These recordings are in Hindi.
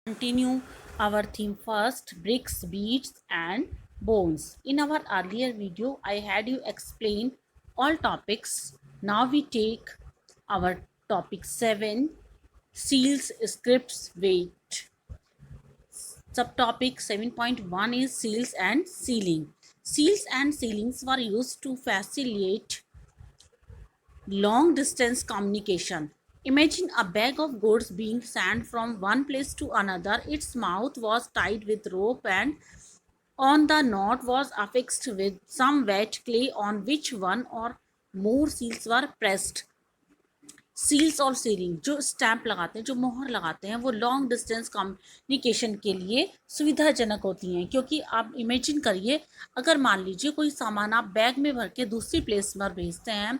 Continue our theme first, bricks, beads and bones. In our earlier video I had you explain all topics. Now we take our topic 7, seals, scripts, weight. Subtopic 7.1 is seals and sealing. Seals and sealings were used to facilitate long distance communication. Imagine a bag of goods being sent from one place to another. Its mouth was tied with rope and on the knot was affixed with some wet clay on which one or more seals were pressed. Seals और सीलिंग जो स्टैंप लगाते हैं, जो मोहर लगाते हैं, वो लॉन्ग डिस्टेंस कम्युनिकेशन के लिए सुविधाजनक होती हैं। क्योंकि आप इमेजिन करिए, अगर मान लीजिए कोई सामान आप बैग में भर के दूसरी प्लेस पर भेजते हैं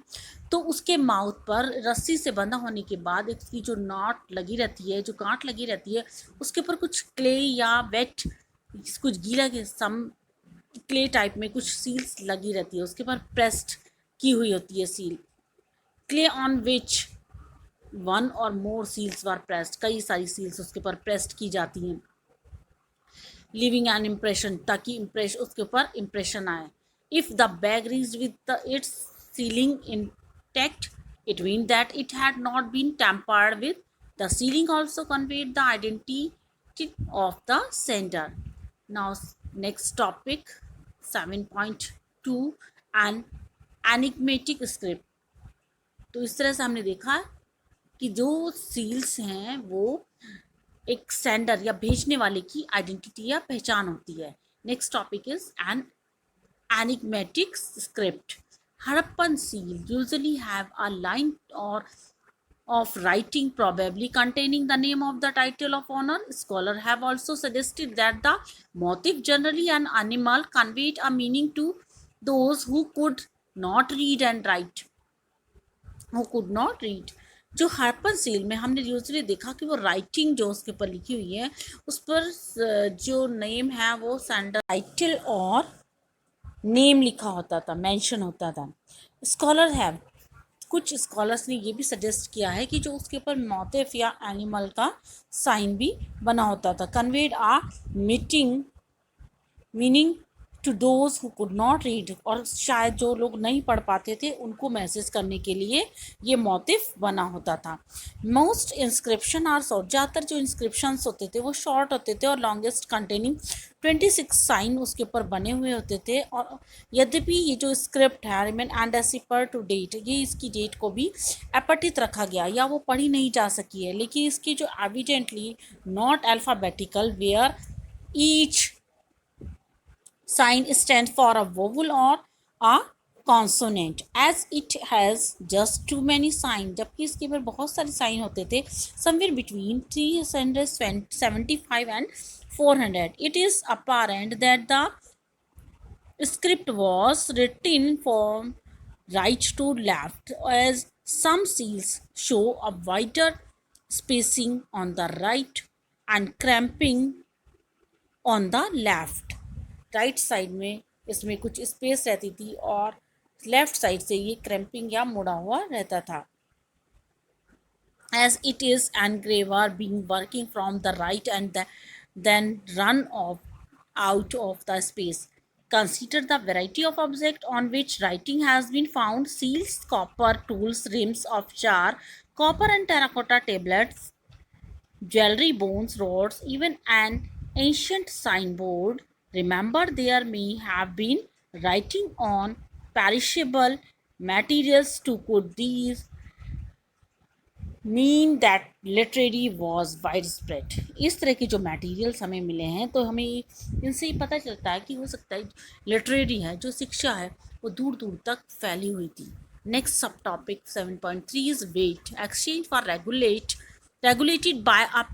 तो उसके माउथ पर रस्सी से बंधा होने के बाद इसकी जो नॉट लगी रहती है, जो गांठ लगी रहती है, उसके ऊपर कुछ क्ले या वेट, कुछ गीला के सम क्ले टाइप में कुछ सील्स लगी रहती है, उसके ऊपर प्रेस्ड की हुई होती है seal. Clay on which one और मोर सील्स वर प्रेस्ड, कई सारी सील्स उसके ऊपर प्रेस्ड की जाती हैं। लिविंग एन इम्प्रेशन, ताकि इम्प्रेशन उसके ऊपर इम्प्रेशन आए। If the bag reached with its ceiling intact, it means that it had not been tampered with. The sealing also conveyed the identity of the sender. Now next topic 7.2, an enigmatic script. तो इस तरह से हमने देखा कि जो सील्स हैं वो एक सेंडर या भेजने वाले की आइडेंटिटी या पहचान होती है। Next topic is an enigmatic script. Harappan seal usually have a line or of writing probably containing the name of the title of honor. Scholars have also suggested that the motif, generally an animal, conveyed a meaning to those who could not read and write. जो हरप्पन सील में हमने यूजली देखा कि वो राइटिंग जो उसके ऊपर लिखी हुई है उस पर जो नेम है वो सेंडर टाइटल और नेम लिखा होता था, मेंशन होता था। स्कॉलर है, कुछ स्कॉलर्स ने ये भी सजेस्ट किया है कि जो उसके ऊपर मोटिफ या एनिमल का साइन भी बना होता था। Conveyed a meaning to those who could not read, और शायद जो लोग नहीं पढ़ पाते थे उनको मैसेज करने के लिए ये मोटिफ बना होता था। मोस्ट इंस्क्रिप्शन आर शॉर्ट, ज़्यादातर जो इंस्क्रिप्शंस होते थे वो शॉर्ट होते थे और लॉन्गेस्ट कंटेनिंग 26 साइन उसके ऊपर बने हुए होते थे। और यद्यपि ये जो स्क्रिप्ट है रिमेन एंड एसिपर टू डेट, ये इसकी डेट को भी अपठित रखा गया या वो पढ़ी नहीं जा सकी है, लेकिन इसकी जो evidently not alphabetical where each sign stands for a vowel or a consonant, as it has just too many signs. जबकि इसके ऊपर बहुत सारे साइन होते थे, somewhere between 375 and 400. It is apparent that the script was written from right to left, as some seals show a wider spacing on the right and cramping on the left. Right side में इसमें कुछ स्पेस रहती थी और लेफ्ट साइड से ये क्रैम्पिंग या मुड़ा हुआ रहता था। As it is engraver being working from the right end then run off out of the space. Consider the variety of objects on which writing has been found: seals, copper tools, rims of jar, copper and terracotta tablets, jewelry, bones, rods, even an ancient signboard. Remember, there may have been writing on perishable materials too. Could these mean that literacy was widespread? इस तरह के जो मटेरियल्स हमें मिले हैं तो हमें इनसे ही पता चलता है कि हो सकता है लिटरेरी है, जो शिक्षा है, वो दूर दूर तक फैली हुई थी। Next subtopic 7.3 is weight. Exchange for regulated by a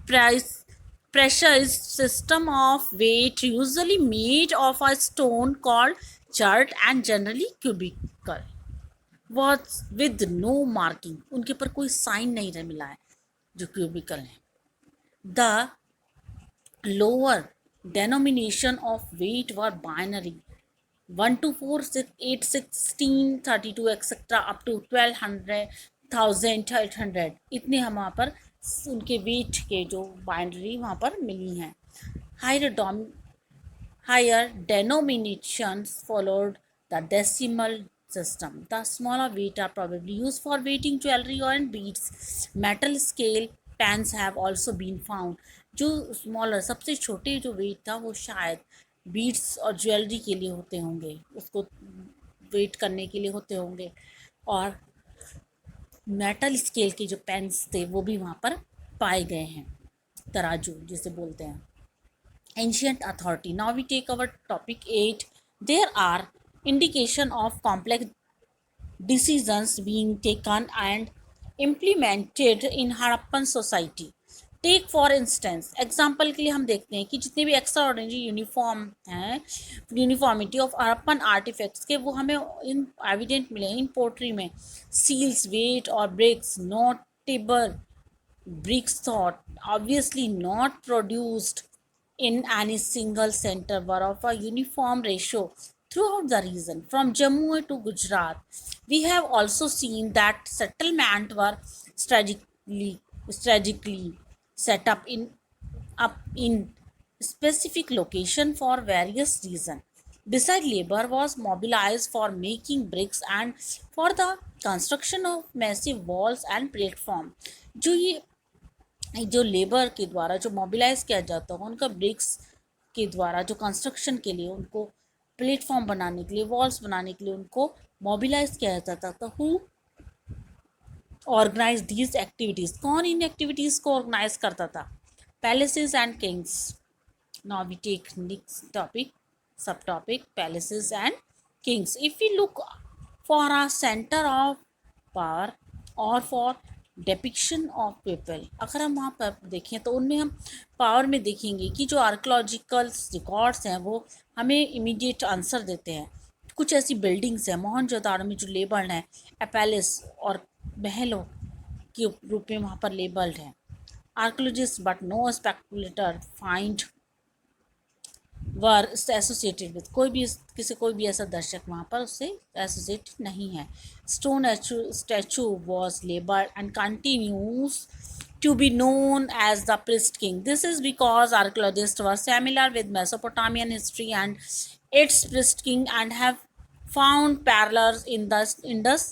pressurized system of weight, usually made of a stone called chert and generally cubical, was with no marking. उनके ऊपर कोई साइन नहीं मिला है जो क्यूबिकल है। The lower denomination of weight were binary 1 to 4, 6, 8, 16, 32 etc. up to 1200, 1800, इतने हम वहाँ पर उनके वेट के जो बाइनरी वहाँ पर मिली हैं. Higher dome Higher denominations followed the decimal system. The smaller weight are probably used for weighting jewelry or in beads. Metal scale pans have also been found. जो स्मॉलर सबसे छोटे जो वेट था वो शायद बीड्स और ज्वेलरी के लिए होते होंगे, उसको वेट करने के लिए होते होंगे. और मेटल स्केल के जो पेन्स थे वो भी वहाँ पर पाए गए हैं, तराजू जिसे बोलते हैं. Ancient authority. Now we take our topic 8. There are indication of complex decisions being taken and implemented in Harappan society. Take for instance example के लिए हम देखते हैं कि जितने भी एक्स्ट्रा ऑर्डिनरी यूनिफॉर्म हैं, यूनिफॉर्मिटी ऑफ हड़प्पन आर्टिफैक्ट्स के वो हमें इन एविडेंट मिले इन पोट्री में. सील्स, वेट और bricks, notable bricks thought obviously not produced in any single center were of a uniform ratio throughout the region from Jammu to Gujarat. We have also seen that settlement were strategically set up in specific location for various reasons. Beside labor was mobilized for making bricks and for the construction of massive walls and platform. जो लेबर के द्वारा जो मोबिलाइज किया जाता है उनका ब्रिक्स के द्वारा जो कंस्ट्रक्शन के लिए उनको प्लेटफॉर्म बनाने के लिए वॉल्स बनाने के लिए उनको मोबिलाइज किया जाता था. हु ऑर्गेनाइज दीज एक्टिविटीज़, कौन इन एक्टिविटीज़ को ऑर्गेनाइज करता था? Palaces and kings. Now we take next topic, sub topic palaces and kings. If you look for a centre of power और फॉर डेपिक्शन ऑफ पीपल, अगर हम वहाँ पर देखें तो उनमें हम पावर में देखेंगे कि जो आर्कोलॉजिकल रिकॉर्ड्स हैं वो हमें इमीडिएट आंसर देते हैं. कुछ ऐसी बिल्डिंग्स हैं मोहनजोदाड़ो में जो लेबल्ड हैं पैलेस और महलों के रूप में वहाँ पर लेबल्ड हैं. Archaeologist but no speculator find were associated with, कोई भी ऐसा दर्शक वहाँ पर उससे एसोसिएट नहीं है. Stone statue was labelled and continues to be known as the priest king. This is because archaeologists were familiar with Mesopotamian history and its priest king and have found parallels in the Indus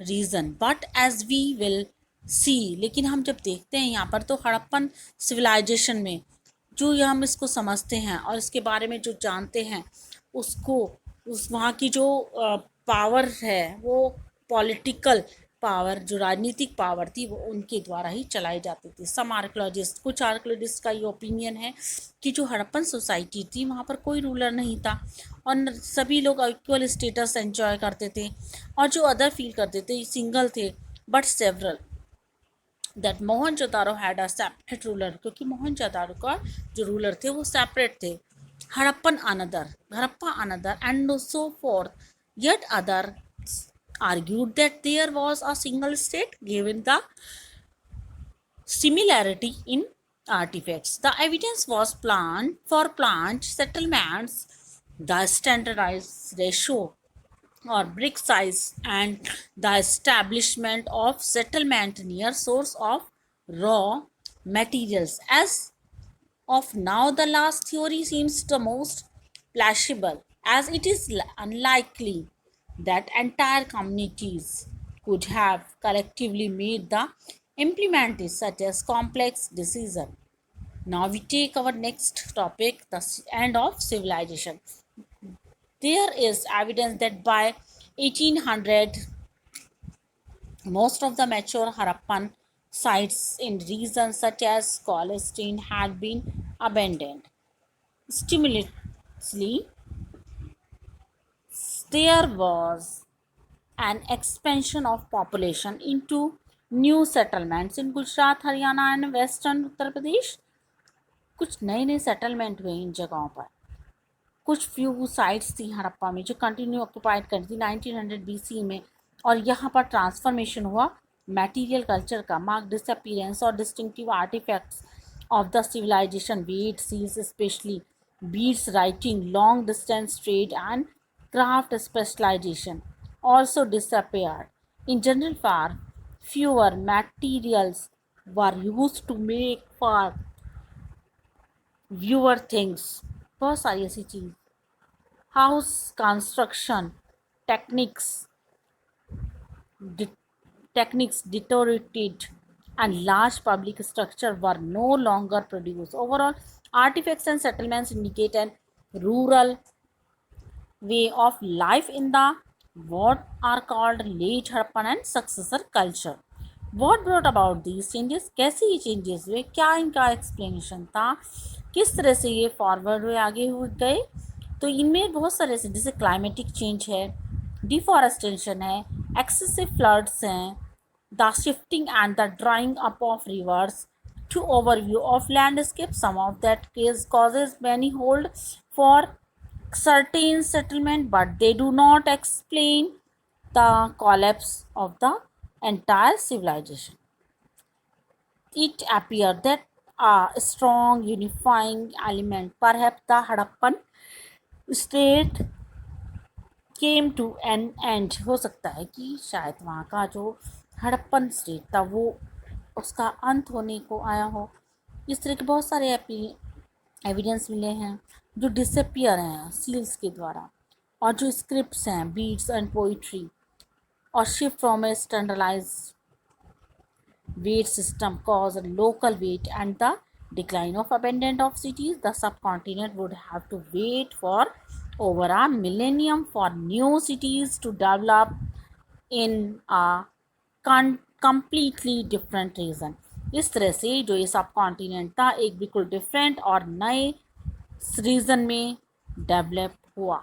region. But as we will see, लेकिन हम जब देखते हैं यहाँ पर तो हड़प्पन सिविलाइजेशन में जो ये हम इसको समझते हैं और इसके बारे में जो जानते हैं उसको उस वहाँ की जो पावर है वो पॉलिटिकल पावर, जो राजनीतिक पावर थी वो उनके द्वारा ही चलाई जाती थी. कुछ आर्कोलॉजिस्ट का ये ओपिनियन है कि जो हड़प्पन सोसाइटी थी वहाँ पर कोई रूलर नहीं था और सभी लोग इक्वल स्टेटस एंजॉय करते थे और जो अदर फील करते थे सिंगल थे. But several that Mohenjodaro had a separate ruler, क्योंकि मोहनजोदारो का जो रूलर थे वो सेपरेट थे. Harappa another and so fourth. Yet other argued that there was a single state given the similarity in artifacts. The evidence was plant settlements, the standardized ratio or brick size, and the establishment of settlement near source of raw materials. As of now, the last theory seems the most plausible, as it is unlikely that entire communities could have collectively made the implemented such as complex decision. Now we take our next topic, the end of civilization. There is evidence that by 1800 most of the mature Harappan sites in regions such as Palestine had been abandoned. Stimulously, there was an expansion of population into new settlements in Gujarat, Haryana and Western Uttar Pradesh. कुछ नए नए सेटलमेंट हुए इन जगहों पर. कुछ फ्यू साइट्स थी हड़प्पा में जो कंटिन्यू ऑक्यूपाइड कर थी 1900 BC में और यहाँ पर ट्रांसफॉर्मेशन हुआ मटेरियल कल्चर का. मार्क डिसअपीयरेंस और distinctive artefacts of the civilisation, weight seals specially, beads, writing, long distance trade and craft specialization also disappeared. In general, far fewer materials were used to make for viewer things. बहुत सारी ऐसी चीज, house construction techniques deteriorated and large public structure were no longer produced. Overall, artifacts and settlements indicate an rural way of life in the what are called late Harappan and successor culture. What brought about these changes? कैसे ये changes हुए, क्या इनका explanation था, किस तरह से ये फॉरवर्ड हुए, आगे हुए गए? तो इनमें बहुत सारे से, जैसे क्लाइमेटिक चेंज है, डिफॉरेस्टेशन है, एक्सेसिव फ्लड्स हैं, the shifting and the drawing up of reverse, to overview of landscape. Some of that case causes many hold for certain settlement, but they do not explain the collapse of the entire civilization. It appears that a strong unifying element, perhaps the Harappan state, came to an end. हो सकता है कि शायद वहाँ का जो हड़प्पन स्टेट था वो उसका अंत होने को आया हो. इस तरह के बहुत सारे एविडेंस मिले हैं जो डिसअपियर हैं सील्स के द्वारा, और जो स्क्रिप्ट्स हैं, बीट्स एंड पोइट्री, और shift from a standardised weight system caused local weight and the decline of abandonment of cities. The subcontinent would have to wait for over a millennium for new cities to develop in a completely different region. इस तरह से जो ये सब कॉन्टिनेंट था एक बिल्कुल डिफरेंट और नए रीजन में डेवलप हुआ.